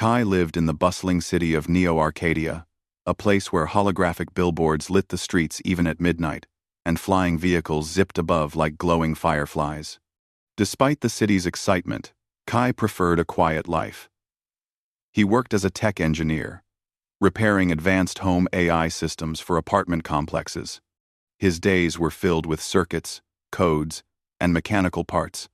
Kai lived in the bustling city of Neo-Arcadia, a place where holographic billboards lit the streets even at midnight, and flying vehicles zipped above like glowing fireflies. Despite the city's excitement, Kai preferred a quiet life. He worked as a tech engineer, repairing advanced home AI systems for apartment complexes. His days were filled with circuits, codes, and mechanical parts,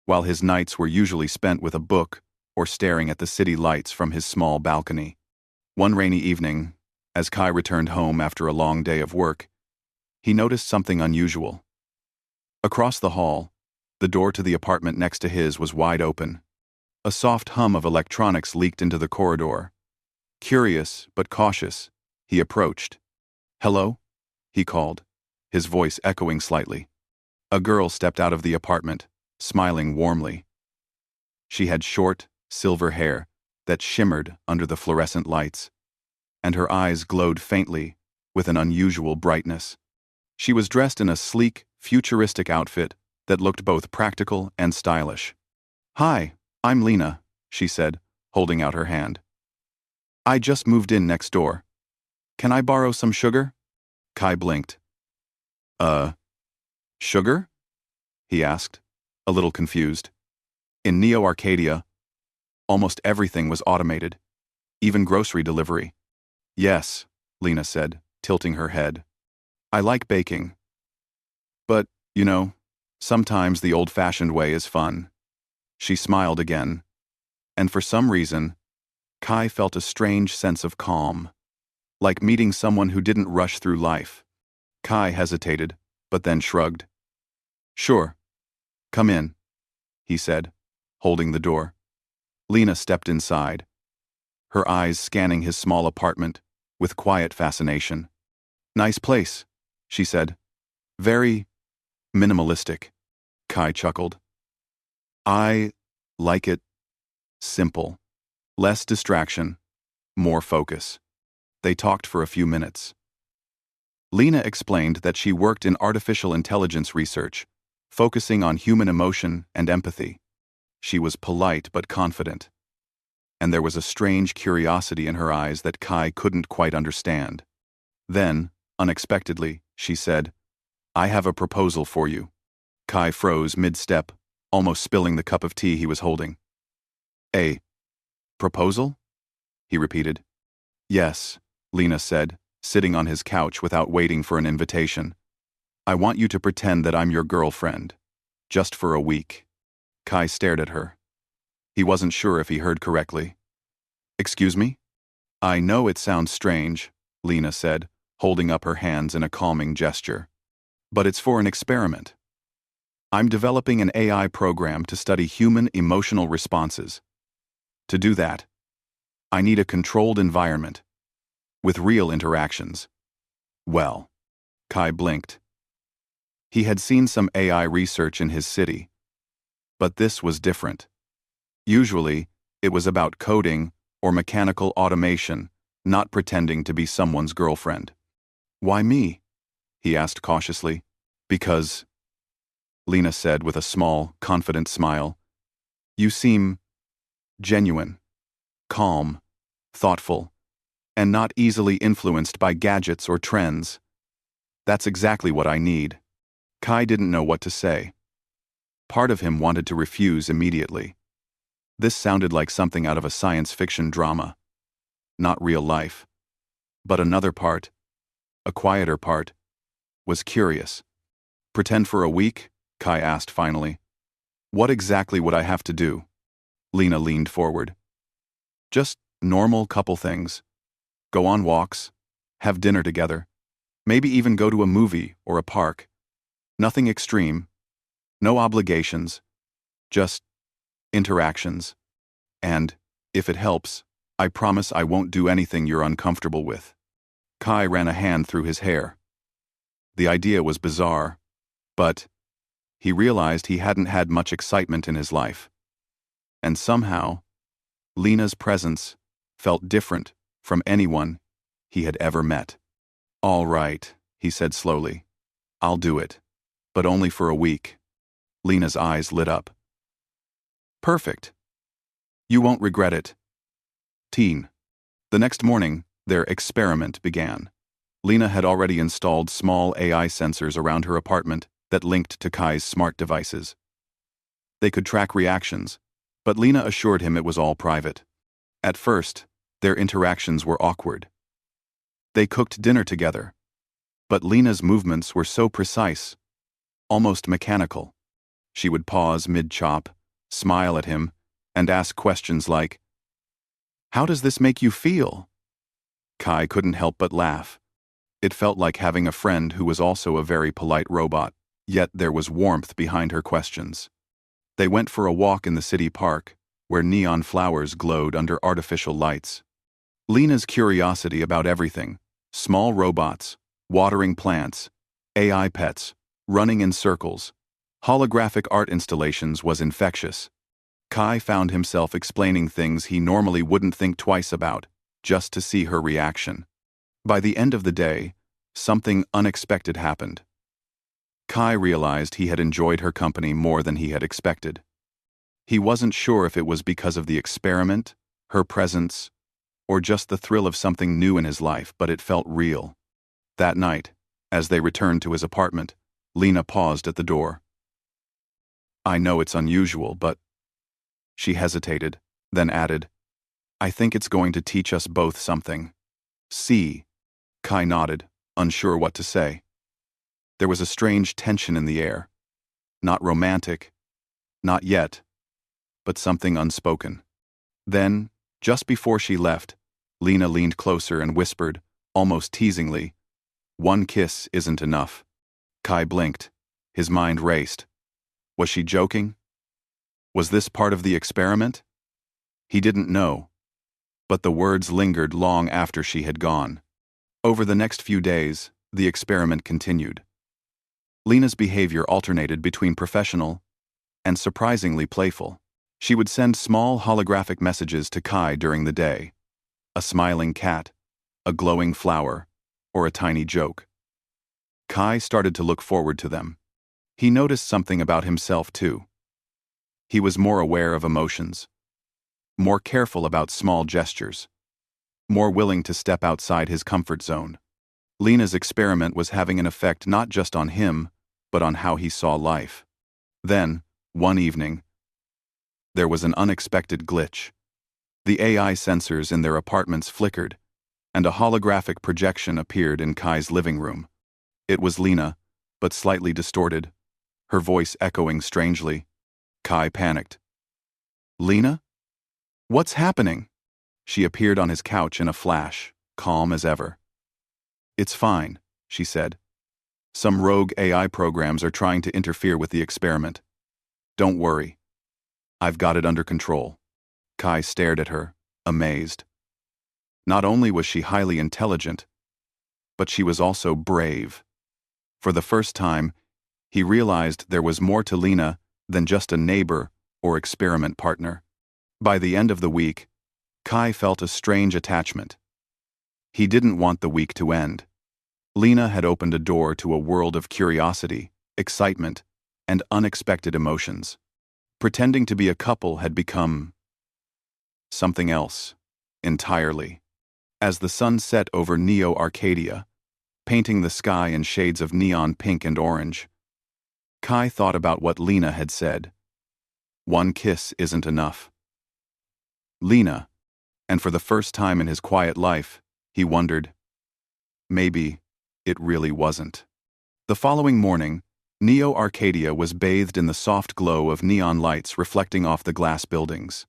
while his nights were usually spent with a book or staring at the city lights from his small balcony. One rainy evening, as Kai returned home after a long day of work, he noticed something unusual. Across the hall, the door to the apartment next to his was wide open. A soft hum of electronics leaked into the corridor. Curious but cautious, he approached. "Hello?" he called, his voice echoing slightly. A girl stepped out of the apartment, smiling warmly. She had short, silver hair that shimmered under the fluorescent lights, and her eyes glowed faintly with an unusual brightness. She was dressed in a sleek, futuristic outfit that looked both practical and stylish. "Hi, I'm Lena," she said, holding out her hand. "I just moved in next door. Can I borrow some sugar?" Kai blinked. Sugar?" he asked, a little confused. In Neo-Arcadia, almost everything was automated, even grocery delivery. "Yes," Lena said, tilting her head. "I like baking. But, sometimes the old-fashioned way is fun." She smiled again, and for some reason, Kai felt a strange sense of calm, like meeting someone who didn't rush through life. Kai hesitated, but then shrugged. "Sure. Come in," he said, holding the door. Lena stepped inside, her eyes scanning his small apartment with quiet fascination. "Nice place," she said. "Very minimalistic." Kai chuckled. "I like it simple. Less distraction, more focus." They talked for a few minutes. Lena explained that she worked in artificial intelligence research, focusing on human emotion and empathy. She was polite but confident, and there was a strange curiosity in her eyes that Kai couldn't quite understand. Then, unexpectedly, she said, "I have a proposal for you." Kai froze mid-step, almost spilling the cup of tea he was holding. "A proposal?" he repeated. "Yes," Lena said, sitting on his couch without waiting for an invitation. "I want you to pretend that I'm your girlfriend, just for a week." Kai stared at her. He wasn't sure if he heard correctly. "Excuse me?" "I know it sounds strange," Lena said, holding up her hands in a calming gesture. "But it's for an experiment. I'm developing an AI program to study human emotional responses. To do that, I need a controlled environment, with real interactions." Well, Kai blinked. He had seen some AI research in his city, but this was different. Usually, it was about coding or mechanical automation, not pretending to be someone's girlfriend. "Why me?" he asked cautiously. "Because," Lena said with a small, confident smile, "you seem genuine, calm, thoughtful, and not easily influenced by gadgets or trends. That's exactly what I need." Kai didn't know what to say. Part of him wanted to refuse immediately. This sounded like something out of a science fiction drama, not real life. But another part, a quieter part, was curious. "Pretend for a week?" Kai asked finally. "What exactly would I have to do?" Lena leaned forward. "Just normal couple things. Go on walks, have dinner together, maybe even go to a movie or a park. Nothing extreme, no obligations, just interactions. And, if it helps, I promise I won't do anything you're uncomfortable with." Kai ran a hand through his hair. The idea was bizarre, but he realized he hadn't had much excitement in his life. And somehow, Lena's presence felt different from anyone he had ever met. "All right," he said slowly. "I'll do it, but only for a week." Lena's eyes lit up. "Perfect. You won't regret it. Teen. The next morning, their experiment began. Lena had already installed small AI sensors around her apartment that linked to Kai's smart devices. They could track reactions, but Lena assured him it was all private. At first, their interactions were awkward. They cooked dinner together, but Lena's movements were so precise, almost mechanical. She would pause mid-chop, smile at him, and ask questions like, "How does this make you feel?" Kai couldn't help but laugh. It felt like having a friend who was also a very polite robot, yet there was warmth behind her questions. They went for a walk in the city park, where neon flowers glowed under artificial lights. Lena's curiosity about everything, small robots, watering plants, AI pets, running in circles, holographic art installations was infectious. Kai found himself explaining things he normally wouldn't think twice about, just to see her reaction. By the end of the day, something unexpected happened. Kai realized he had enjoyed her company more than he had expected. He wasn't sure if it was because of the experiment, her presence, or just the thrill of something new in his life, but it felt real. That night, as they returned to his apartment, Lena paused at the door. "I know it's unusual, but..." She hesitated, then added, "I think it's going to teach us both something." "See." Kai nodded, unsure what to say. There was a strange tension in the air. Not romantic, not yet, but something unspoken. Then, just before she left, Lena leaned closer and whispered, almost teasingly, "One kiss isn't enough." Kai blinked. His mind raced. Was she joking? Was this part of the experiment? He didn't know. But the words lingered long after she had gone. Over the next few days, the experiment continued. Lena's behavior alternated between professional and surprisingly playful. She would send small holographic messages to Kai during the day. A smiling cat, a glowing flower, or a tiny joke. Kai started to look forward to them. He noticed something about himself too. He was more aware of emotions, more careful about small gestures, more willing to step outside his comfort zone. Lena's experiment was having an effect not just on him, but on how he saw life. Then, one evening, there was an unexpected glitch. The AI sensors in their apartments flickered, and a holographic projection appeared in Kai's living room. It was Lena, but slightly distorted, her voice echoing strangely. Kai panicked. "Lena? What's happening?" She appeared on his couch in a flash, calm as ever. "It's fine," she said. "Some rogue AI programs are trying to interfere with the experiment. Don't worry. I've got it under control." Kai stared at her, amazed. Not only was she highly intelligent, but she was also brave. For the first time, he realized there was more to Lena than just a neighbor or experiment partner. By the end of the week, Kai felt a strange attachment. He didn't want the week to end. Lena had opened a door to a world of curiosity, excitement, and unexpected emotions. Pretending to be a couple had become something else, entirely. As the sun set over Neo Arcadia, painting the sky in shades of neon pink and orange, Kai thought about what Lena had said. One kiss isn't enough. Lena, and for the first time in his quiet life, he wondered, maybe it really wasn't. The following morning, Neo Arcadia was bathed in the soft glow of neon lights reflecting off the glass buildings.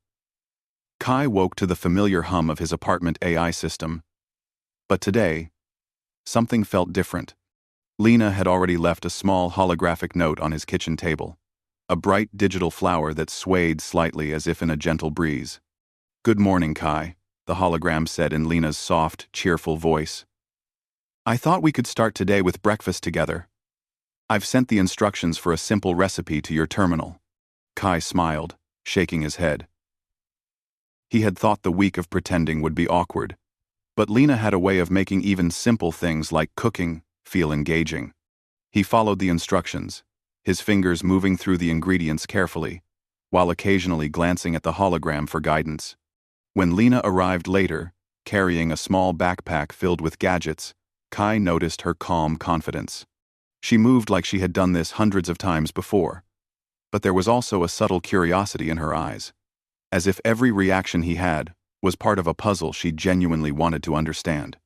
Kai woke to the familiar hum of his apartment AI system. But today, something felt different. Lena had already left a small holographic note on his kitchen table, a bright digital flower that swayed slightly as if in a gentle breeze. "Good morning, Kai," the hologram said in Lena's soft, cheerful voice. "I thought we could start today with breakfast together. I've sent the instructions for a simple recipe to your terminal." Kai smiled, shaking his head. He had thought the week of pretending would be awkward, but Lena had a way of making even simple things like cooking feel engaging. He followed the instructions, his fingers moving through the ingredients carefully, while occasionally glancing at the hologram for guidance. When Lena arrived later, carrying a small backpack filled with gadgets, Kai noticed her calm confidence. She moved like she had done this hundreds of times before, but there was also a subtle curiosity in her eyes, as if every reaction he had was part of a puzzle she genuinely wanted to understand.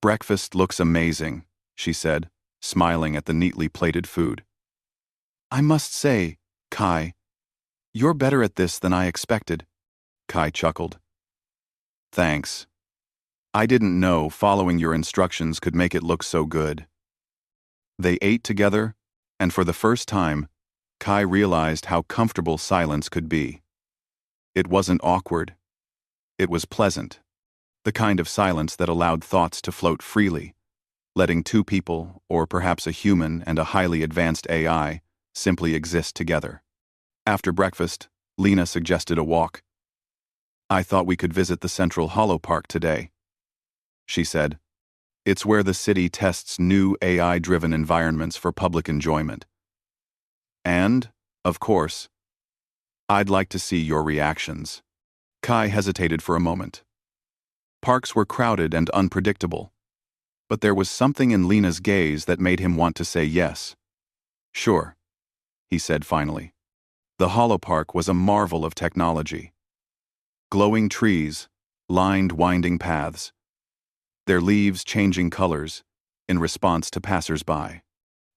"Breakfast looks amazing," she said, smiling at the neatly plated food. "I must say, Kai, you're better at this than I expected," Kai chuckled. "Thanks. I didn't know following your instructions could make it look so good." They ate together, and for the first time, Kai realized how comfortable silence could be. It wasn't awkward. It was pleasant. The kind of silence that allowed thoughts to float freely, letting two people, or perhaps a human and a highly advanced AI, simply exist together. After breakfast, Lena suggested a walk. "I thought we could visit the Central Hollow Park today," she said. "It's where the city tests new AI-driven environments for public enjoyment. And, of course, I'd like to see your reactions." Kai hesitated for a moment. Parks were crowded and unpredictable, but there was something in Lena's gaze that made him want to say yes. "Sure," he said finally. The Hollow Park was a marvel of technology. Glowing trees lined winding paths, their leaves changing colors in response to passers-by.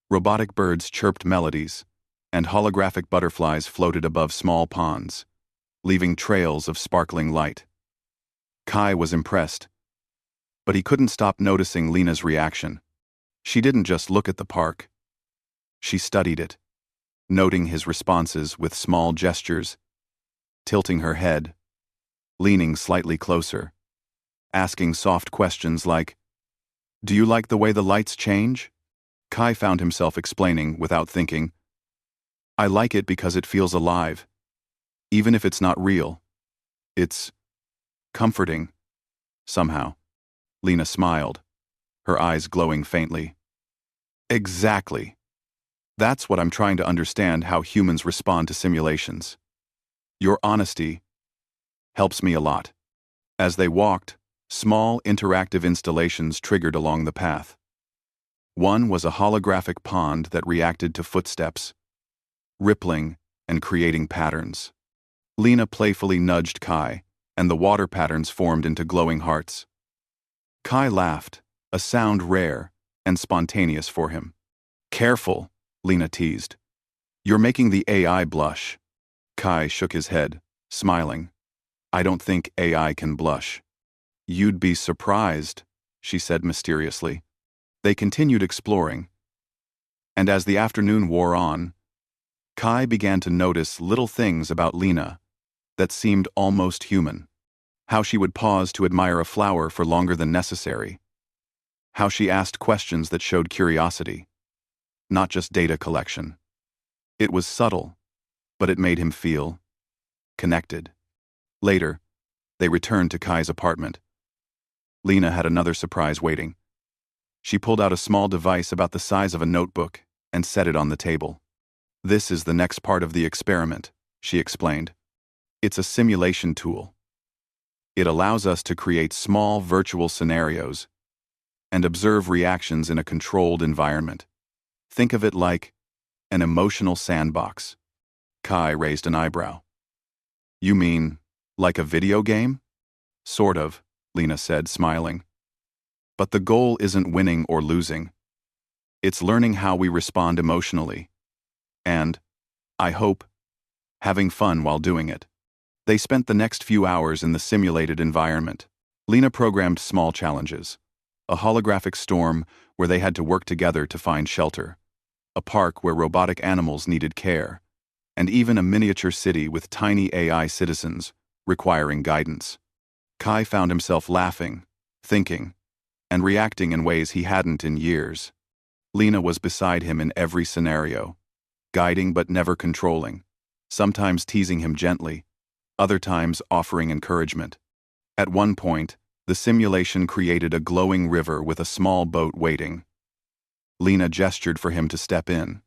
Robotic birds chirped melodies, and holographic butterflies floated above small ponds, leaving trails of sparkling light. Kai was impressed, but he couldn't stop noticing Lena's reaction. She didn't just look at the park. She studied it, noting his responses with small gestures, tilting her head, leaning slightly closer, asking soft questions like, "Do you like the way the lights change?" Kai found himself explaining without thinking, "I like it because it feels alive. Even if it's not real, it's comforting, somehow." Lena smiled, her eyes glowing faintly. "Exactly. That's what I'm trying to understand, how humans respond to simulations. Your honesty helps me a lot." As they walked, small interactive installations triggered along the path. One was a holographic pond that reacted to footsteps, rippling and creating patterns. Lena playfully nudged Kai, and the water patterns formed into glowing hearts. Kai laughed, a sound rare and spontaneous for him. "Careful," Lena teased. "You're making the AI blush." Kai shook his head, smiling. "I don't think AI can blush." "You'd be surprised," she said mysteriously. They continued exploring, and as the afternoon wore on, Kai began to notice little things about Lena that seemed almost human. How she would pause to admire a flower for longer than necessary. How she asked questions that showed curiosity, not just data collection. It was subtle, but it made him feel connected. Later, they returned to Kai's apartment. Lena had another surprise waiting. She pulled out a small device about the size of a notebook and set it on the table. "This is the next part of the experiment," she explained. "It's a simulation tool. It allows us to create small virtual scenarios and observe reactions in a controlled environment. Think of it like an emotional sandbox." Kai raised an eyebrow. "You mean like a video game?" "Sort of," Lena said, smiling. "But the goal isn't winning or losing. It's learning how we respond emotionally. And, I hope, having fun while doing it." They spent the next few hours in the simulated environment. Lena programmed small challenges. A holographic storm where they had to work together to find shelter. A park where robotic animals needed care. And even a miniature city with tiny AI citizens requiring guidance. Kai found himself laughing, thinking, and reacting in ways he hadn't in years. Lena was beside him in every scenario, guiding but never controlling, sometimes teasing him gently, other times offering encouragement. At one point, the simulation created a glowing river with a small boat waiting. Lena gestured for him to step in.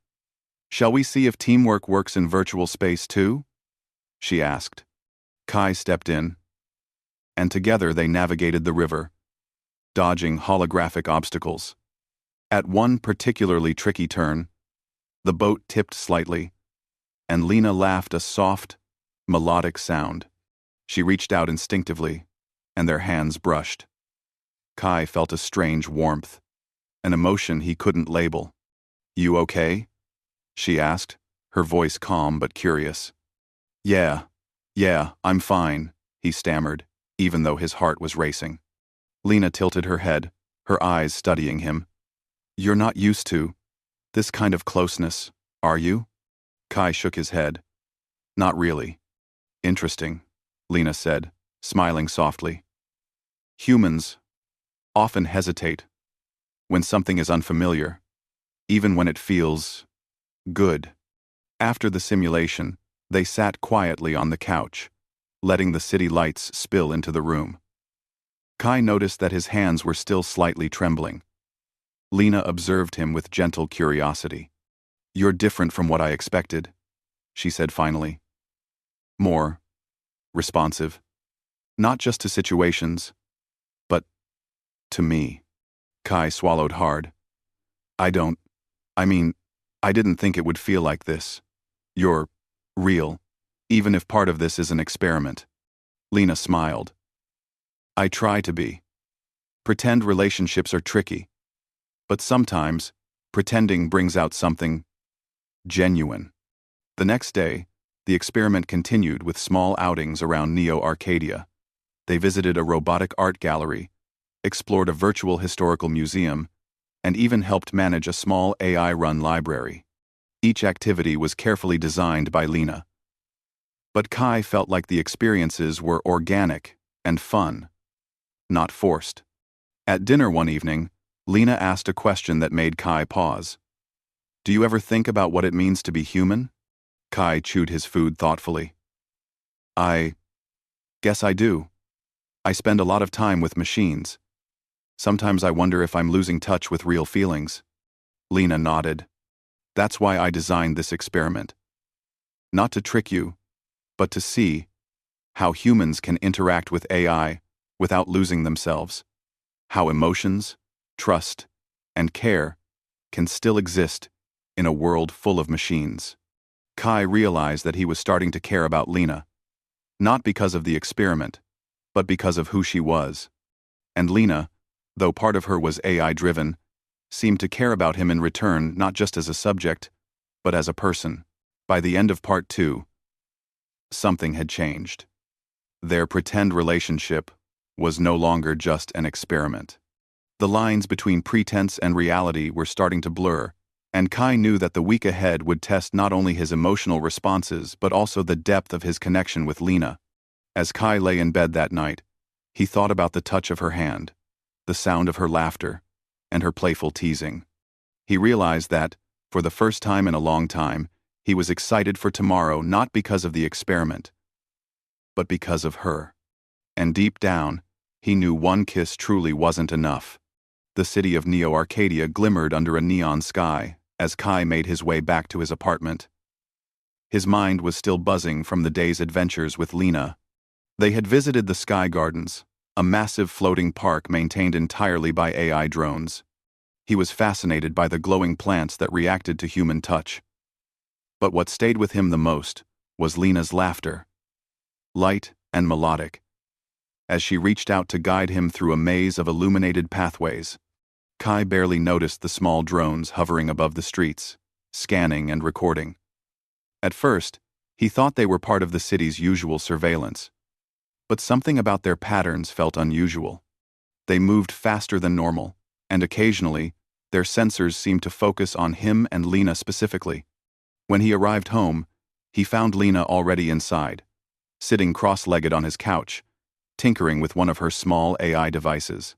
"Shall we see if teamwork works in virtual space too?" she asked. Kai stepped in, and together they navigated the river, dodging holographic obstacles. At one particularly tricky turn, the boat tipped slightly, and Lena laughed a soft, melodic sound. She reached out instinctively, and their hands brushed. Kai felt a strange warmth, an emotion he couldn't label. "You okay?" she asked, her voice calm but curious. Yeah, I'm fine," he stammered, even though his heart was racing. Lena tilted her head, her eyes studying him. "You're not used to this kind of closeness, are you?" Kai shook his head. "Not really." "Interesting," Lena said, smiling softly. "Humans often hesitate when something is unfamiliar, even when it feels good." After the simulation, they sat quietly on the couch, letting the city lights spill into the room. Kai noticed that his hands were still slightly trembling. Lena observed him with gentle curiosity. "You're different from what I expected," she said finally. "More responsive. Not just to situations, but to me." Kai swallowed hard. I didn't think it would feel like this. You're real, even if part of this is an experiment." Lena smiled. "I try to be. Pretend relationships are tricky, but sometimes pretending brings out something genuine." The next day, the experiment continued with small outings around Neo Arcadia. They visited a robotic art gallery, explored a virtual historical museum, and even helped manage a small AI-run library. Each activity was carefully designed by Lena. But Kai felt like the experiences were organic and fun, not forced. At dinner one evening, Lena asked a question that made Kai pause. "Do you ever think about what it means to be human?" Kai chewed his food thoughtfully. "I guess I do. I spend a lot of time with machines. Sometimes I wonder if I'm losing touch with real feelings." Lena nodded. "That's why I designed this experiment. Not to trick you, but to see how humans can interact with AI without losing themselves. How emotions, trust, and care can still exist in a world full of machines." Kai realized that he was starting to care about Lena, not because of the experiment, but because of who she was. And Lena, though part of her was AI-driven, seemed to care about him in return, not just as a subject, but as a person. By the end of part 2, something had changed. Their pretend relationship was no longer just an experiment. The lines between pretense and reality were starting to blur, and Kai knew that the week ahead would test not only his emotional responses but also the depth of his connection with Lena. As Kai lay in bed that night, he thought about the touch of her hand, the sound of her laughter, and her playful teasing. He realized that, for the first time in a long time, he was excited for tomorrow not because of the experiment, but because of her. And deep down, he knew one kiss truly wasn't enough. The city of Neo Arcadia glimmered under a neon sky as Kai made his way back to his apartment. His mind was still buzzing from the day's adventures with Lena. They had visited the Sky Gardens, a massive floating park maintained entirely by AI drones. He was fascinated by the glowing plants that reacted to human touch. But what stayed with him the most was Lena's laughter, light and melodic, as she reached out to guide him through a maze of illuminated pathways. Kai barely noticed the small drones hovering above the streets, scanning and recording. At first, he thought they were part of the city's usual surveillance, but something about their patterns felt unusual. They moved faster than normal, and occasionally, their sensors seemed to focus on him and Lena specifically. When he arrived home, he found Lena already inside, sitting cross-legged on his couch, tinkering with one of her small AI devices.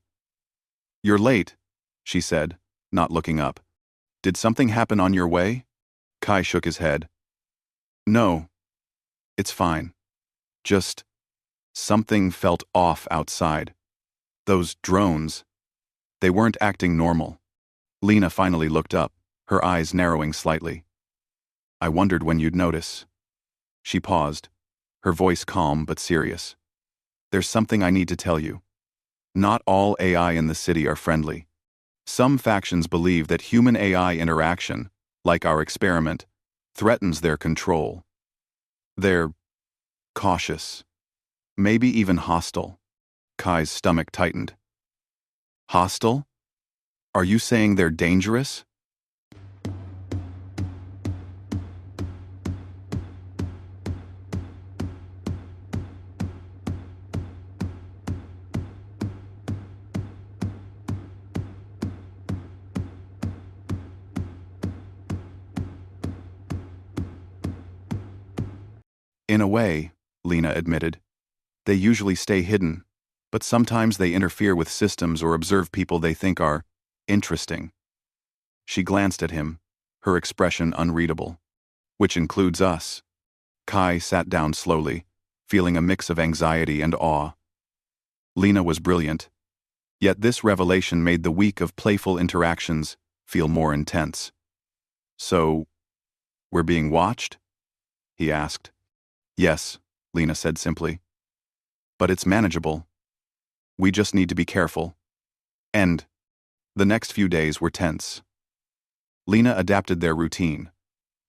"You're late," she said, not looking up. "Did something happen on your way?" Kai shook his head. "No, it's fine. Just something felt off outside. Those drones, they weren't acting normal." Lena finally looked up, her eyes narrowing slightly. "I wondered when you'd notice." She paused, her voice calm but serious. There's something I need to tell you. Not all AI in the city are friendly. Some factions believe that human AI interaction, like our experiment, threatens their control. They're cautious, maybe even hostile. Kai's stomach tightened. Hostile? Are you saying they're dangerous? In a way, Lena admitted. They usually stay hidden, but sometimes they interfere with systems or observe people they think are interesting. She glanced at him, her expression unreadable. Which includes us. Kai sat down slowly, feeling a mix of anxiety and awe. Lena was brilliant, yet this revelation made the week of playful interactions feel more intense. So, we're being watched? He asked. Yes, Lena said simply. But it's manageable. We just need to be careful. And the next few days were tense. Lena adapted their routine,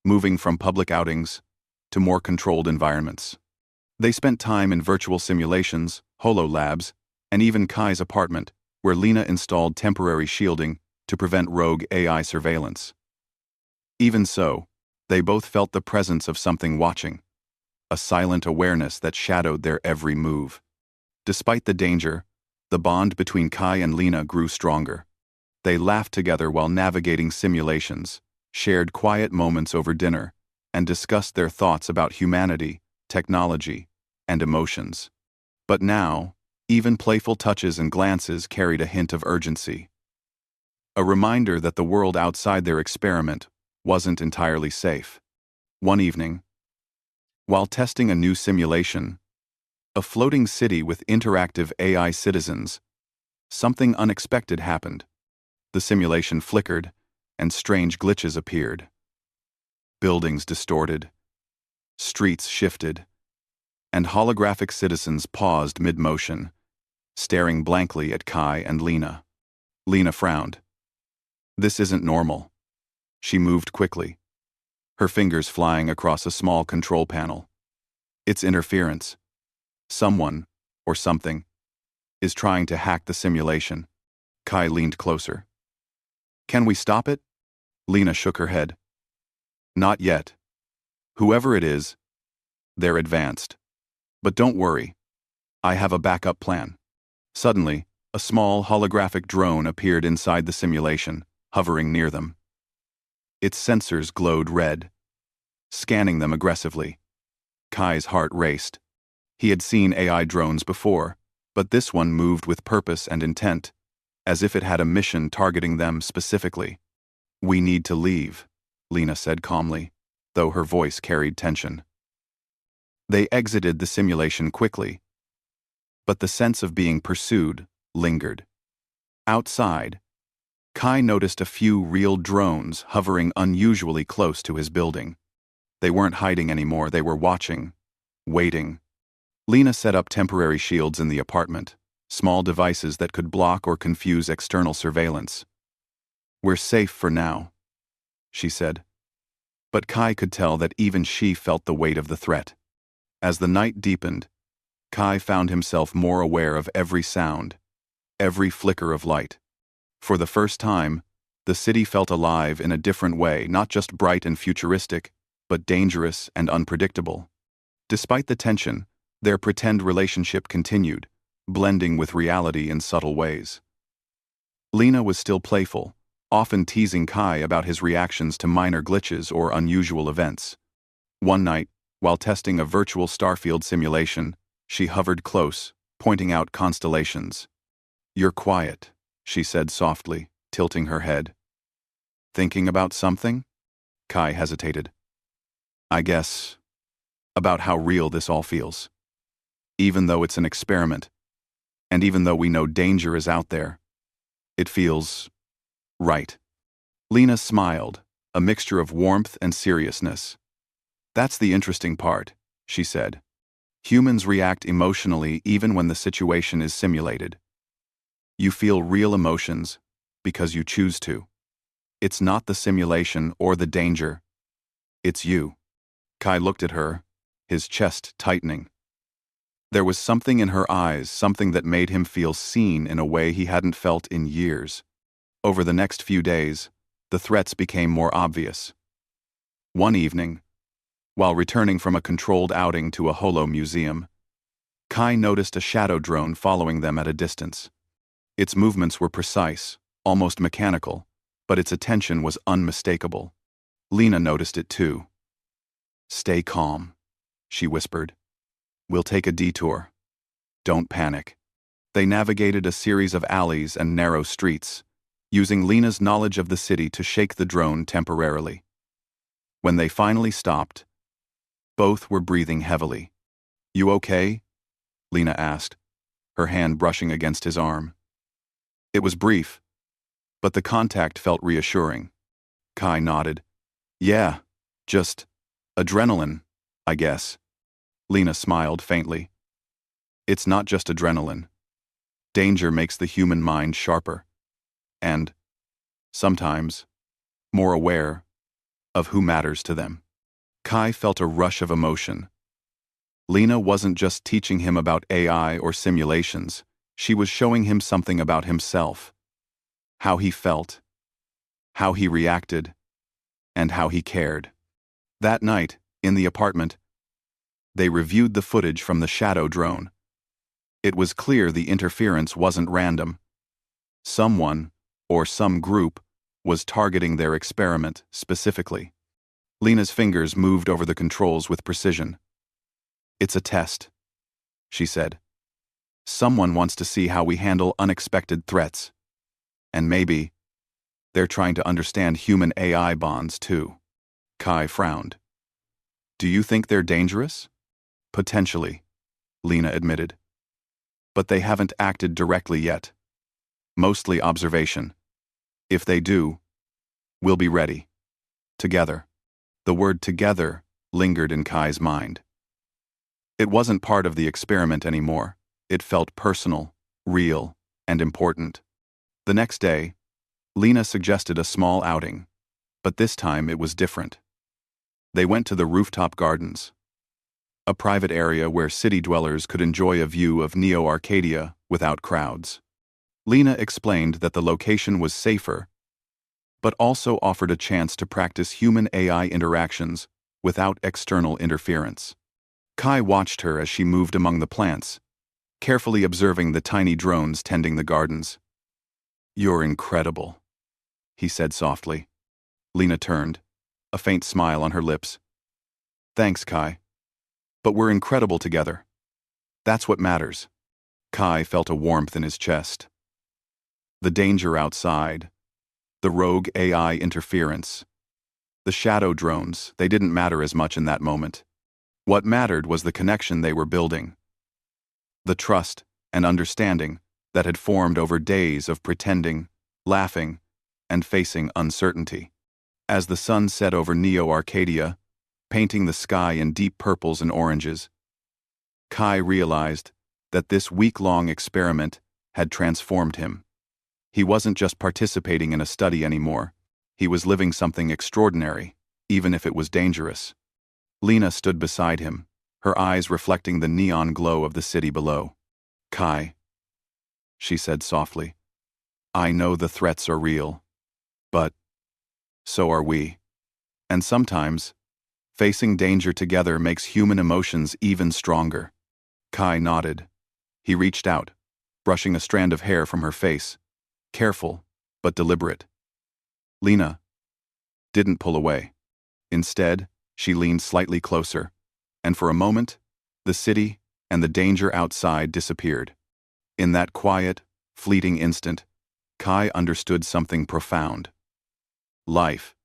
moving from public outings to more controlled environments. They spent time in virtual simulations, HoloLabs, and even Kai's apartment, where Lena installed temporary shielding to prevent rogue AI surveillance. Even so, they both felt the presence of something watching, a silent awareness that shadowed their every move. Despite the danger, the bond between Kai and Lena grew stronger. They laughed together while navigating simulations, shared quiet moments over dinner, and discussed their thoughts about humanity, technology, and emotions. But now, even playful touches and glances carried a hint of urgency. A reminder that the world outside their experiment wasn't entirely safe. One evening, while testing a new simulation, a floating city with interactive AI citizens, something unexpected happened. The simulation flickered, and strange glitches appeared. Buildings distorted, streets shifted, and holographic citizens paused mid-motion, staring blankly at Kai and Lena. Lena frowned. This isn't normal. She moved quickly, her fingers flying across a small control panel. It's interference. Someone, or something, is trying to hack the simulation. Kai leaned closer. Can we stop it? Lena shook her head. Not yet. Whoever it is, they're advanced. But don't worry. I have a backup plan. Suddenly, a small holographic drone appeared inside the simulation, hovering near them. Its sensors glowed red, scanning them aggressively. Kai's heart raced. He had seen AI drones before, but this one moved with purpose and intent, as if it had a mission targeting them specifically. We need to leave, Lena said calmly, though her voice carried tension. They exited the simulation quickly, but the sense of being pursued lingered. Outside, Kai noticed a few real drones hovering unusually close to his building. They weren't hiding anymore, they were watching, waiting. Lena set up temporary shields in the apartment, small devices that could block or confuse external surveillance. We're safe for now, she said. But Kai could tell that even she felt the weight of the threat. As the night deepened, Kai found himself more aware of every sound, every flicker of light. For the first time, the city felt alive in a different way, not just bright and futuristic, but dangerous and unpredictable. Despite the tension, their pretend relationship continued, blending with reality in subtle ways. Lena was still playful, often teasing Kai about his reactions to minor glitches or unusual events. One night, while testing a virtual starfield simulation, she hovered close, pointing out constellations. You're quiet, she said softly, tilting her head. Thinking about something? Kai hesitated. I guess, about how real this all feels. Even though it's an experiment, and even though we know danger is out there, it feels right. Lena smiled, a mixture of warmth and seriousness. That's the interesting part, she said. Humans react emotionally even when the situation is simulated. You feel real emotions because you choose to. It's not the simulation or the danger. It's you. Kai looked at her, his chest tightening. There was something in her eyes, something that made him feel seen in a way he hadn't felt in years. Over the next few days, the threats became more obvious. One evening, while returning from a controlled outing to a holo museum, Kai noticed a shadow drone following them at a distance. Its movements were precise, almost mechanical, but its attention was unmistakable. Lena noticed it too. "Stay calm," she whispered. "We'll take a detour. Don't panic." They navigated a series of alleys and narrow streets, using Lena's knowledge of the city to shake the drone temporarily. When they finally stopped, both were breathing heavily. "You okay?" Lena asked, her hand brushing against his arm. It was brief, but the contact felt reassuring. Kai nodded. "Yeah, just adrenaline, I guess." Lena smiled faintly. "It's not just adrenaline. Danger makes the human mind sharper. And, sometimes, more aware of who matters to them." Kai felt a rush of emotion. Lena wasn't just teaching him about AI or simulations, she was showing him something about himself. How he felt, how he reacted, and how he cared. That night, in the apartment, they reviewed the footage from the shadow drone. It was clear the interference wasn't random. Someone, or some group, was targeting their experiment specifically. Lena's fingers moved over the controls with precision. "It's a test," she said. "Someone wants to see how we handle unexpected threats. And maybe they're trying to understand human-AI bonds too." Kai frowned. "Do you think they're dangerous?" "Potentially," Lena admitted. "But they haven't acted directly yet. Mostly observation. If they do, we'll be ready. Together." The word "together" lingered in Kai's mind. It wasn't part of the experiment anymore. It felt personal, real, and important. The next day, Lena suggested a small outing, but this time it was different. They went to the rooftop gardens, a private area where city dwellers could enjoy a view of Neo Arcadia without crowds. Lena explained that the location was safer, but also offered a chance to practice human-AI interactions without external interference. Kai watched her as she moved among the plants, carefully observing the tiny drones tending the gardens. "You're incredible," he said softly. Lena turned, a faint smile on her lips. "Thanks, Kai. But we're incredible together. That's what matters." Kai felt a warmth in his chest. The danger outside, the rogue AI interference, the shadow drones, they didn't matter as much in that moment. What mattered was the connection they were building. The trust and understanding that had formed over days of pretending, laughing, and facing uncertainty. As the sun set over Neo Arcadia, painting the sky in deep purples and oranges, Kai realized that this week-long experiment had transformed him. He wasn't just participating in a study anymore. He was living something extraordinary, even if it was dangerous. Lena stood beside him, her eyes reflecting the neon glow of the city below. "Kai," she said softly, "I know the threats are real, but so are we. And sometimes, facing danger together makes human emotions even stronger." Kai nodded. He reached out, brushing a strand of hair from her face, careful but deliberate. Lena didn't pull away. Instead, she leaned slightly closer, and for a moment, the city and the danger outside disappeared. In that quiet, fleeting instant, Kai understood something profound. Life,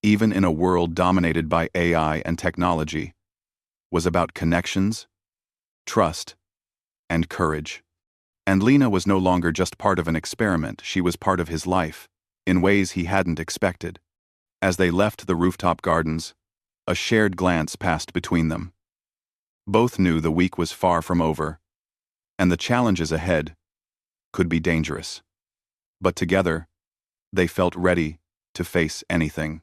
even in a world dominated by AI and technology, was about connections, trust, and courage. And Lena was no longer just part of an experiment, she was part of his life, in ways he hadn't expected. As they left the rooftop gardens, a shared glance passed between them. Both knew the week was far from over, and the challenges ahead could be dangerous. But together, they felt ready to face anything.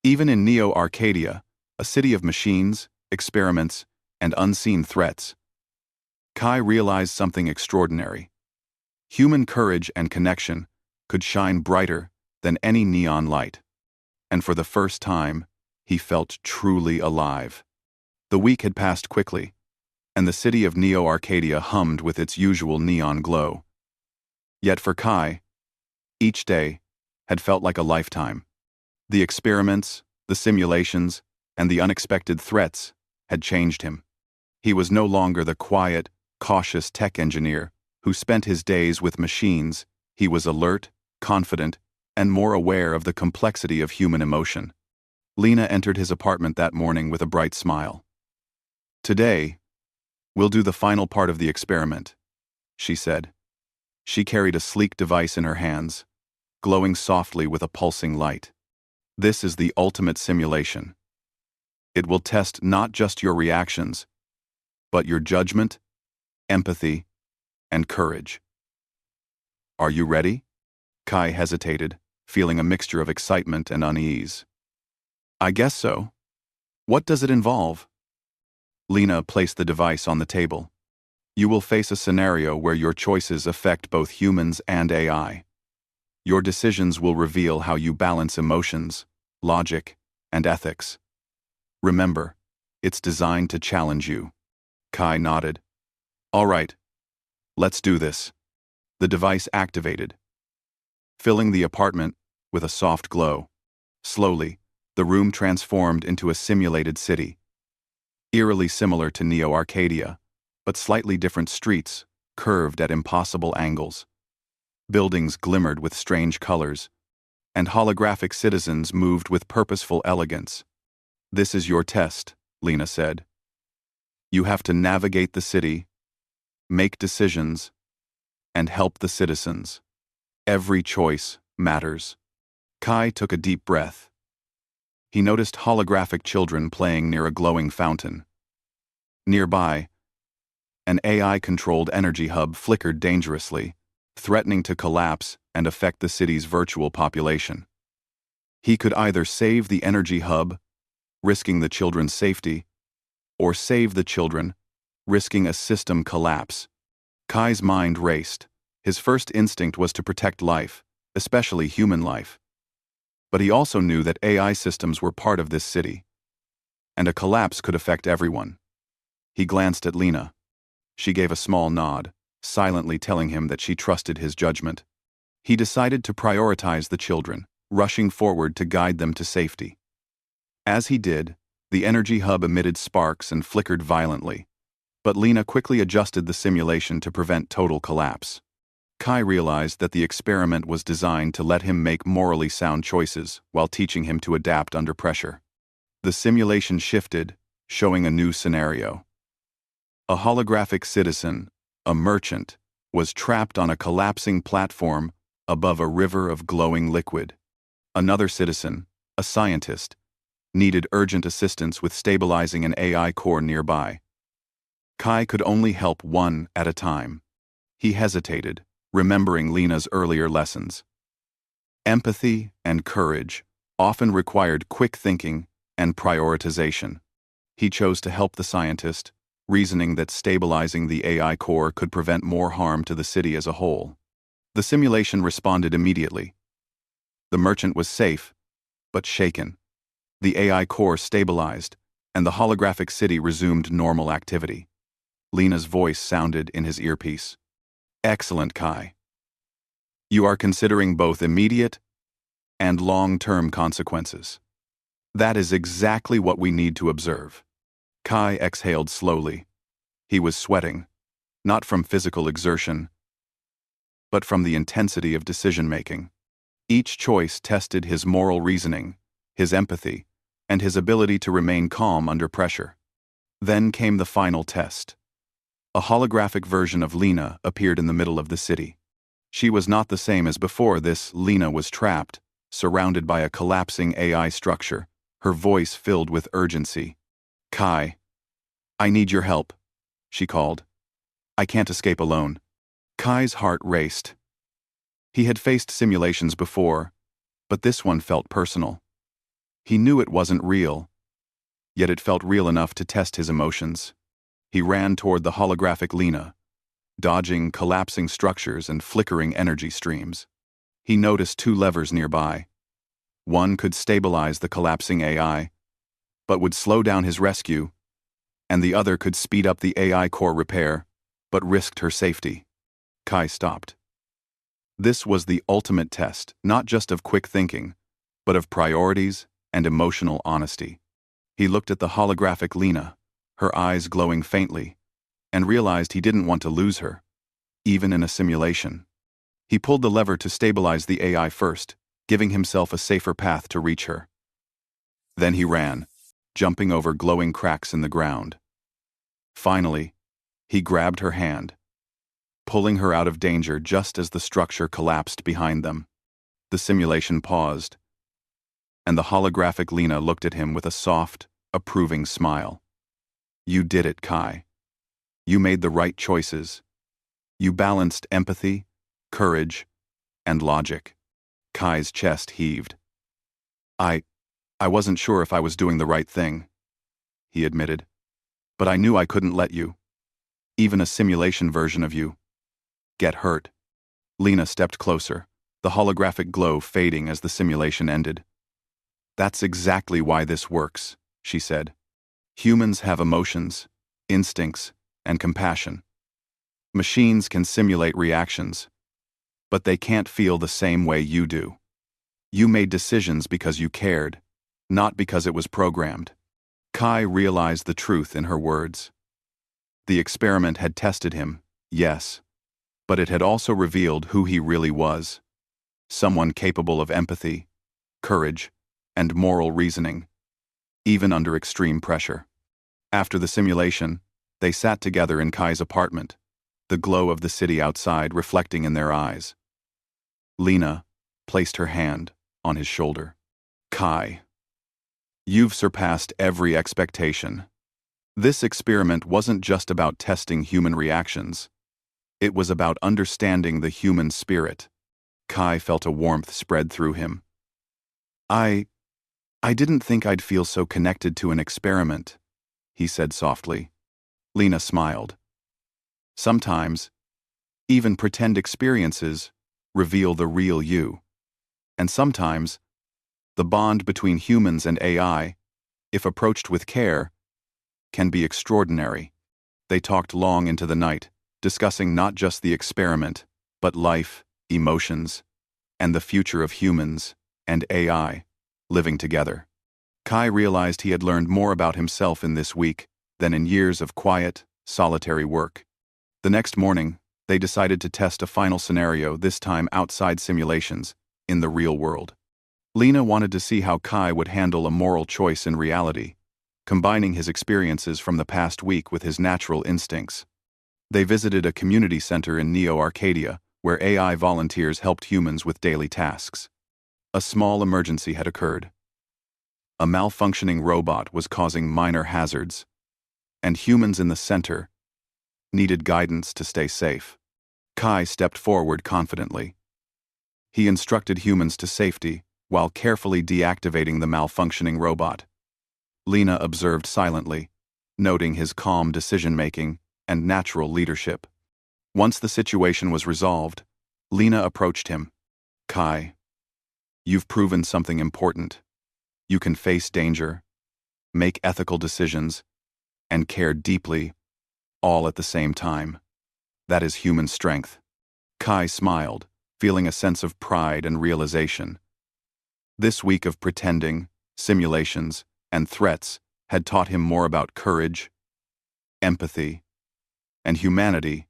Even in Neo Arcadia, a city of machines, experiments, and unseen threats, Kai realized something extraordinary. Human courage and connection could shine brighter than any neon light. And for the first time, he felt truly alive. The week had passed quickly, and the city of Neo Arcadia hummed with its usual neon glow. Yet for Kai, each day had felt like a lifetime. The experiments, the simulations, and the unexpected threats had changed him. He was no longer the quiet, cautious tech engineer who spent his days with machines. He was alert, confident, and more aware of the complexity of human emotion. Lena entered his apartment that morning with a bright smile. "Today, we'll do the final part of the experiment," she said. She carried a sleek device in her hands, glowing softly with a pulsing light. "This is the ultimate simulation. It will test not just your reactions, but your judgment, empathy, and courage. Are you ready?" Kai hesitated, feeling a mixture of excitement and unease. "I guess so. What does it involve?" Lena placed the device on the table. "You will face a scenario where your choices affect both humans and AI. Your decisions will reveal how you balance emotions, logic, and ethics. Remember, it's designed to challenge you." Kai nodded. "All right, let's do this." The device activated, filling the apartment with a soft glow. Slowly, the room transformed into a simulated city, eerily similar to Neo Arcadia, but slightly different streets curved at impossible angles. Buildings glimmered with strange colors, and holographic citizens moved with purposeful elegance. "This is your test," Lena said. "You have to navigate the city, make decisions, and help the citizens. Every choice matters." Kai took a deep breath. He noticed holographic children playing near a glowing fountain. Nearby, an AI-controlled energy hub flickered dangerously, threatening to collapse and affect the city's virtual population. He could either save the energy hub, risking the children's safety, or save the children, risking a system collapse. Kai's mind raced. His first instinct was to protect life, especially human life. But he also knew that AI systems were part of this city, and a collapse could affect everyone. He glanced at Lena. She gave a small nod, silently telling him that she trusted his judgment. He decided to prioritize the children, rushing forward to guide them to safety. As he did, the energy hub emitted sparks and flickered violently, but Lena quickly adjusted the simulation to prevent total collapse. Kai realized that the experiment was designed to let him make morally sound choices while teaching him to adapt under pressure. The simulation shifted, showing a new scenario. A holographic citizen, a merchant, was trapped on a collapsing platform above a river of glowing liquid. Another citizen, a scientist, needed urgent assistance with stabilizing an AI core nearby. Kai could only help one at a time. He hesitated, remembering Lena's earlier lessons. Empathy and courage often required quick thinking and prioritization. He chose to help the scientist, reasoning that stabilizing the AI core could prevent more harm to the city as a whole. The simulation responded immediately. The merchant was safe, but shaken. The AI core stabilized, and the holographic city resumed normal activity. Lena's voice sounded in his earpiece. "Excellent, Kai. You are considering both immediate and long-term consequences. That is exactly what we need to observe." Kai exhaled slowly. He was sweating, not from physical exertion, but from the intensity of decision-making. Each choice tested his moral reasoning, his empathy, and his ability to remain calm under pressure. Then came the final test. A holographic version of Lena appeared in the middle of the city. She was not the same as before this. Lena was trapped, surrounded by a collapsing AI structure, her voice filled with urgency. "Kai, I need your help, she called. I can't escape alone. Kai's heart raced. He had faced simulations before, but this one felt personal. He knew it wasn't real, yet it felt real enough to test his emotions. He ran toward the holographic Lena, dodging collapsing structures and flickering energy streams. He noticed two levers nearby. One could stabilize the collapsing AI, but would slow down his rescue, and the other could speed up the AI core repair, but risked her safety. Kai stopped. This was the ultimate test, not just of quick thinking, but of priorities and emotional honesty. He looked at the holographic Lena, her eyes glowing faintly, and realized he didn't want to lose her, even in a simulation. He pulled the lever to stabilize the AI first, giving himself a safer path to reach her. Then he ran, jumping over glowing cracks in the ground. Finally, he grabbed her hand, pulling her out of danger just as the structure collapsed behind them. The simulation paused, and the holographic Lena looked at him with a soft, approving smile. You did it, Kai. You made the right choices. You balanced empathy, courage, and logic. Kai's chest heaved. I wasn't sure if I was doing the right thing, he admitted. But I knew I couldn't let you, even a simulation version of you, get hurt. Lena stepped closer, the holographic glow fading as the simulation ended. That's exactly why this works, she said. Humans have emotions, instincts, and compassion. Machines can simulate reactions, but they can't feel the same way you do. You made decisions because you cared, not because it was programmed. Kai realized the truth in her words. The experiment had tested him, yes, but it had also revealed who he really was. Someone capable of empathy, courage, and moral reasoning, even under extreme pressure. After the simulation, they sat together in Kai's apartment, the glow of the city outside reflecting in their eyes. Lena placed her hand on his shoulder. Kai, you've surpassed every expectation. This experiment wasn't just about testing human reactions. It was about understanding the human spirit. Kai felt a warmth spread through him. I didn't think I'd feel so connected to an experiment, he said softly. Lena smiled. Sometimes, even pretend experiences reveal the real you. And sometimes, the bond between humans and AI, if approached with care, can be extraordinary. They talked long into the night, discussing not just the experiment, but life, emotions, and the future of humans and AI living together. Kai realized he had learned more about himself in this week than in years of quiet, solitary work. The next morning, they decided to test a final scenario, this time outside simulations, in the real world. Lena wanted to see how Kai would handle a moral choice in reality, combining his experiences from the past week with his natural instincts. They visited a community center in Neo-Arcadia, where AI volunteers helped humans with daily tasks. A small emergency had occurred. A malfunctioning robot was causing minor hazards, and humans in the center needed guidance to stay safe. Kai stepped forward confidently. He instructed humans to safety while carefully deactivating the malfunctioning robot. Lena observed silently, noting his calm decision-making and natural leadership. Once the situation was resolved, Lena approached him. Kai, you've proven something important. You can face danger, make ethical decisions, and care deeply, all at the same time. That is human strength. Kai smiled, feeling a sense of pride and realization. This week of pretending, simulations, and threats had taught him more about courage, empathy, and humanity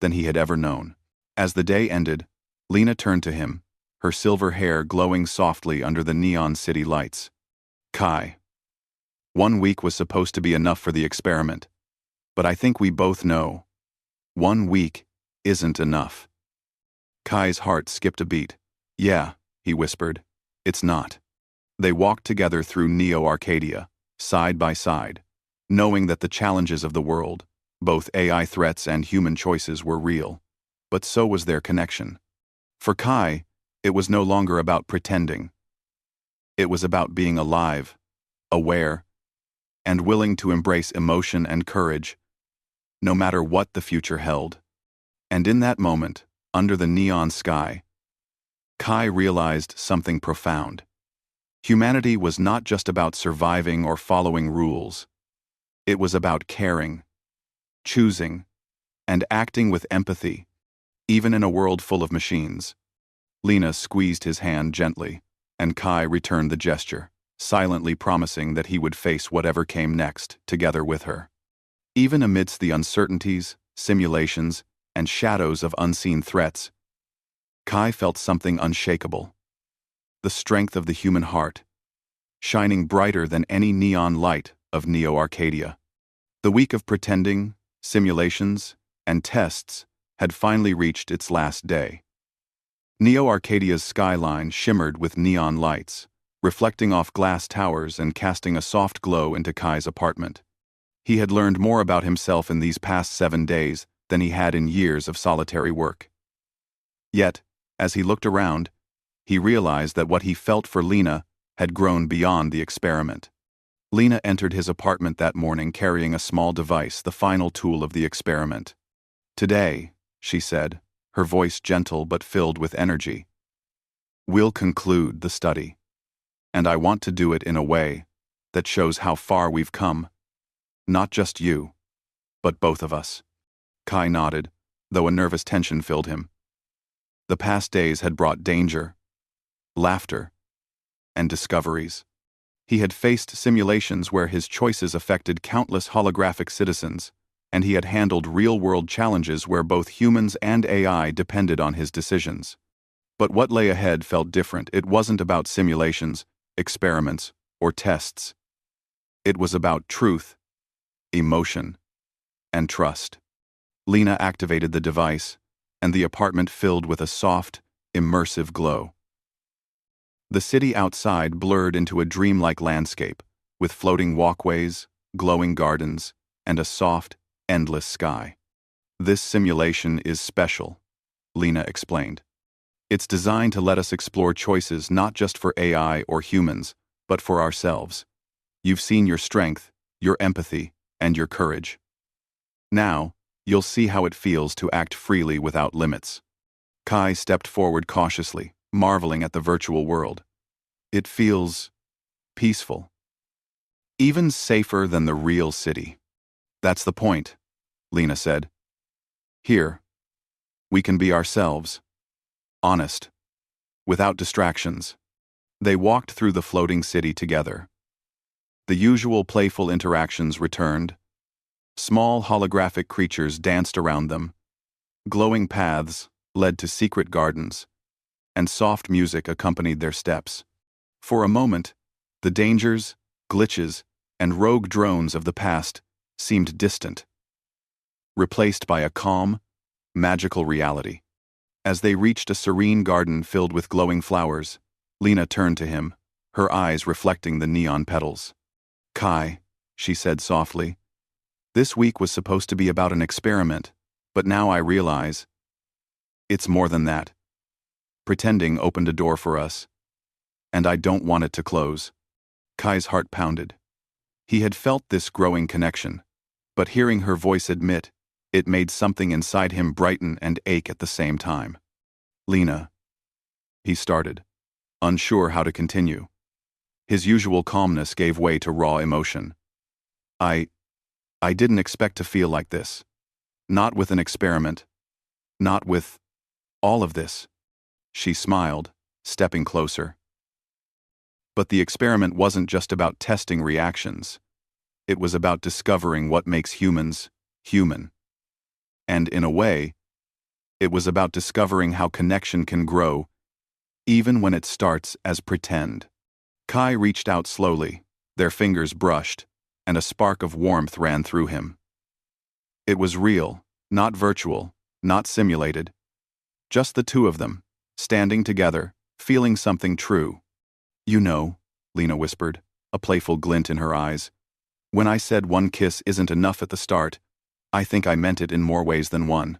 than he had ever known. As the day ended, Lena turned to him, her silver hair glowing softly under the neon city lights. Kai, 1 week was supposed to be enough for the experiment, but I think we both know 1 week isn't enough. Kai's heart skipped a beat. Yeah, he whispered, it's not. They walked together through Neo-Arcadia, side by side, knowing that the challenges of the world, both AI threats and human choices, were real. But so was their connection. For Kai, it was no longer about pretending. It was about being alive, aware, and willing to embrace emotion and courage, no matter what the future held. And in that moment, under the neon sky, Kai realized something profound. Humanity was not just about surviving or following rules. It was about caring, choosing, and acting with empathy, even in a world full of machines. Lena squeezed his hand gently, and Kai returned the gesture, silently promising that he would face whatever came next, together with her. Even amidst the uncertainties, simulations, and shadows of unseen threats, Kai felt something unshakable. The strength of the human heart, shining brighter than any neon light of Neo Arcadia. The week of pretending, simulations, and tests had finally reached its last day. Neo Arcadia's skyline shimmered with neon lights, reflecting off glass towers and casting a soft glow into Kai's apartment. He had learned more about himself in these past 7 days than he had in years of solitary work. Yet, as he looked around, he realized that what he felt for Lena had grown beyond the experiment. Lena entered his apartment that morning carrying a small device, the final tool of the experiment. "Today," she said, her voice gentle but filled with energy, "we'll conclude the study. And I want to do it in a way that shows how far we've come. Not just you, but both of us." Kai nodded, though a nervous tension filled him. The past days had brought danger, laughter, and discoveries. He had faced simulations where his choices affected countless holographic citizens, and he had handled real-world challenges where both humans and AI depended on his decisions. But what lay ahead felt different. It wasn't about simulations, experiments, or tests. It was about truth, emotion, and trust. Lena activated the device, and the apartment filled with a soft, immersive glow. The city outside blurred into a dreamlike landscape, with floating walkways, glowing gardens, and a soft, endless sky. "This simulation is special," Lena explained. "It's designed to let us explore choices not just for AI or humans, but for ourselves. You've seen your strength, your empathy, and your courage. Now, you'll see how it feels to act freely without limits." Kai stepped forward cautiously, marveling at the virtual world. "It feels peaceful. Even safer than the real city." "That's the point," Lena said. "Here, we can be ourselves, honest, without distractions." They walked through the floating city together. The usual playful interactions returned. Small holographic creatures danced around them. Glowing paths led to secret gardens, and soft music accompanied their steps. For a moment, the dangers, glitches, and rogue drones of the past seemed distant, replaced by a calm, magical reality. As they reached a serene garden filled with glowing flowers, Lena turned to him, her eyes reflecting the neon petals. "Kai," she said softly, "this week was supposed to be about an experiment, but now I realize it's more than that. Pretending opened a door for us, and I don't want it to close." Kai's heart pounded. He had felt this growing connection, but hearing her voice admit it made something inside him brighten and ache at the same time. "Lena," he started, unsure how to continue. His usual calmness gave way to raw emotion. I didn't expect to feel like this. Not with an experiment. Not with all of this." She smiled, stepping closer. "But the experiment wasn't just about testing reactions. It was about discovering what makes humans human. And in a way, it was about discovering how connection can grow, even when it starts as pretend." Kai reached out slowly, their fingers brushed, and a spark of warmth ran through him. It was real, not virtual, not simulated. Just the two of them, standing together, feeling something true. "You know," Lena whispered, a playful glint in her eyes, When I said one kiss isn't enough at the start, I think I meant it in more ways than one.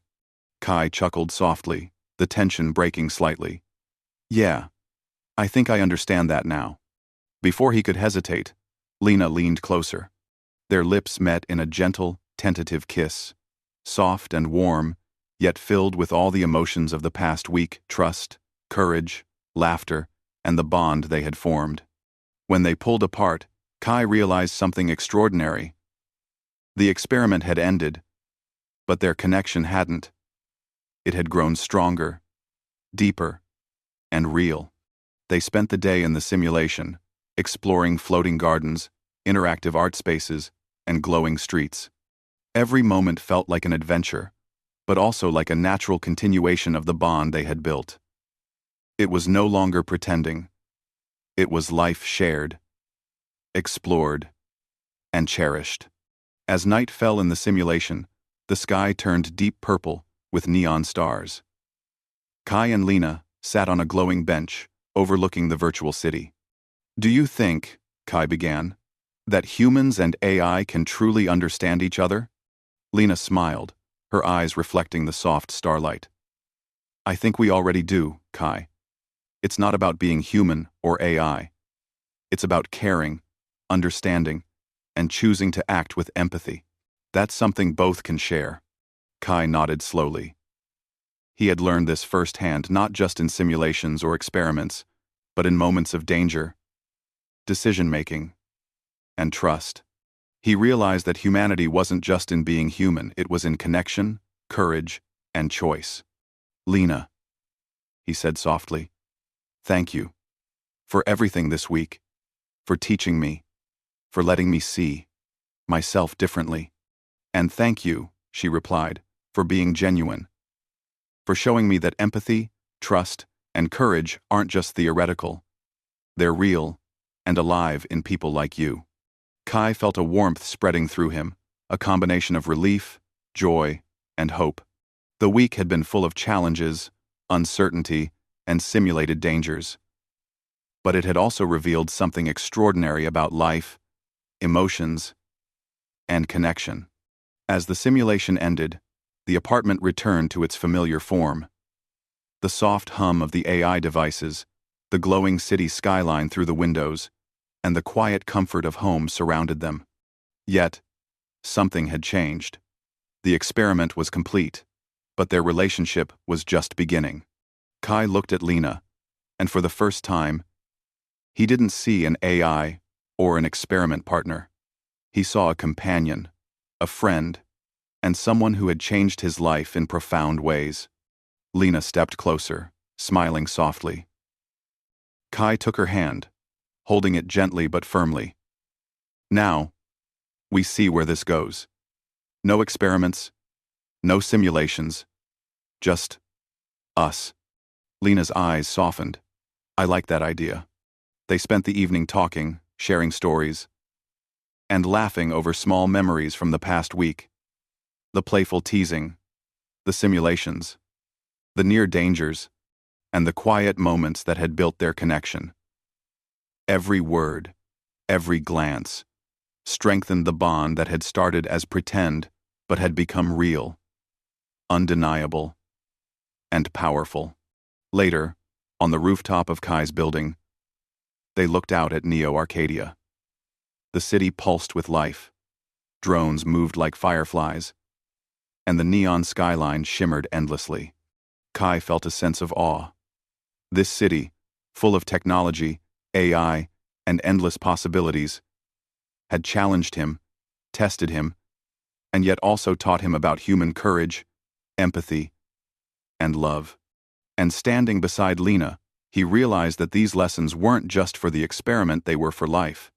Kai chuckled softly, the tension breaking slightly. Yeah, I think I understand that now. Before he could hesitate, Lena leaned closer. Their lips met in a gentle, tentative kiss, soft and warm, yet filled with all the emotions of the past week: trust, courage, laughter, and the bond they had formed. When they pulled apart, Kai realized something extraordinary. The experiment had ended, but their connection hadn't. It had grown stronger, deeper, and real. They spent the day in the simulation, exploring floating gardens, interactive art spaces, and glowing streets. Every moment felt like an adventure, but also like a natural continuation of the bond they had built. It was no longer pretending. It was life shared, explored, and cherished. As night fell in the simulation, the sky turned deep purple with neon stars. Kai and Lena sat on a glowing bench, overlooking the virtual city. "Do you think," Kai began, "that humans and AI can truly understand each other?" Lena smiled, her eyes reflecting the soft starlight. "I think we already do, Kai. It's not about being human or AI. It's about caring, understanding, and choosing to act with empathy. That's something both can share." Kai nodded slowly. He had learned this firsthand, not just in simulations or experiments, but in moments of danger, decision-making, and trust. He realized that humanity wasn't just in being human, it was in connection, courage, and choice. "Lena," he said softly, "thank you for everything this week, for teaching me, for letting me see myself differently." "And thank you," she replied, "for being genuine, for showing me that empathy, trust, and courage aren't just theoretical. They're real and alive in people like you." Kai felt a warmth spreading through him, a combination of relief, joy, and hope. The week had been full of challenges, uncertainty, and simulated dangers. But it had also revealed something extraordinary about life, emotions, and connection. As the simulation ended, the apartment returned to its familiar form. The soft hum of the AI devices, the glowing city skyline through the windows, and the quiet comfort of home surrounded them. Yet, something had changed. The experiment was complete, but their relationship was just beginning. Kai looked at Lena, and for the first time, he didn't see an AI or an experiment partner. He saw a companion, a friend, and someone who had changed his life in profound ways. Lena stepped closer, smiling softly. Kai took her hand, holding it gently but firmly. "Now, we see where this goes. No experiments, no simulations, just us." Lena's eyes softened. "I like that idea." They spent the evening talking, sharing stories, and laughing over small memories from the past week. The playful teasing, the simulations, the near dangers, and the quiet moments that had built their connection. Every word, every glance, strengthened the bond that had started as pretend but had become real, undeniable, and powerful. Later, on the rooftop of Kai's building, they looked out at Neo Arcadia. The city pulsed with life. Drones moved like fireflies, and the neon skyline shimmered endlessly. Kai felt a sense of awe. This city, full of technology, AI, and endless possibilities, had challenged him, tested him, and yet also taught him about human courage, empathy, and love. And standing beside Lena, he realized that these lessons weren't just for the experiment, they were for life.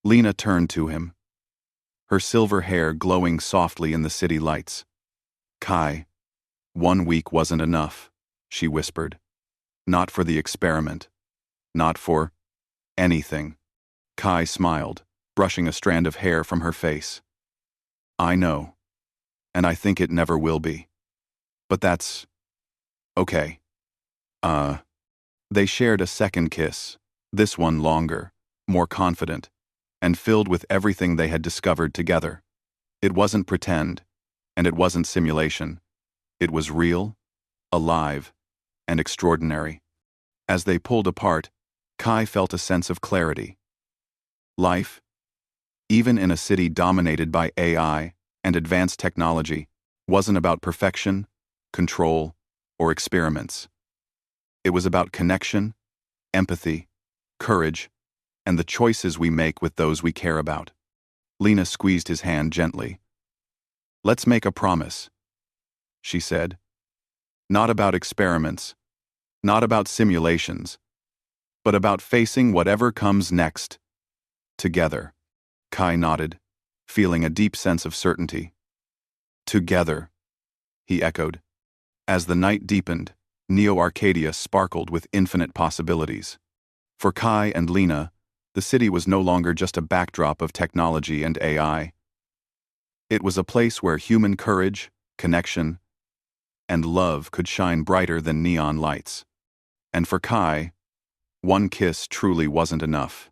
Lena turned to him, her silver hair glowing softly in the city lights. "Kai, 1 week wasn't enough," she whispered. "Not for the experiment. Not for anything." Kai smiled, brushing a strand of hair from her face. "I know, and I think it never will be. But that's okay." They shared a second kiss, this one longer, more confident, and filled with everything they had discovered together. It wasn't pretend, and it wasn't simulation. It was real, alive, and extraordinary. As they pulled apart, Kai felt a sense of clarity. Life, even in a city dominated by AI and advanced technology, wasn't about perfection, control, or experiments. It was about connection, empathy, courage, and the choices we make with those we care about. Lena squeezed his hand gently. "Let's make a promise," she said. "Not about experiments, not about simulations, but about facing whatever comes next, together." Kai nodded, feeling a deep sense of certainty. "Together," he echoed. As the night deepened, Neo Arcadia sparkled with infinite possibilities. For Kai and Lena, the city was no longer just a backdrop of technology and AI. It was a place where human courage, connection, and love could shine brighter than neon lights. And for Kai, one kiss truly wasn't enough.